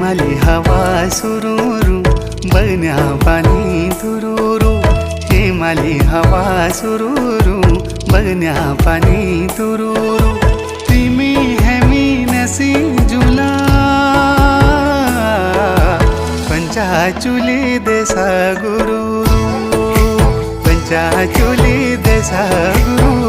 हेमाली हवा सुरूरू बगण्या पाणी तुरूरू हेमाली हवा सुरूरू बगण्या पाणी तुरूरू तिमी हेमी नसी जुला पंचाचुली देसा गुरूरू पंचाचुली देसा गुरू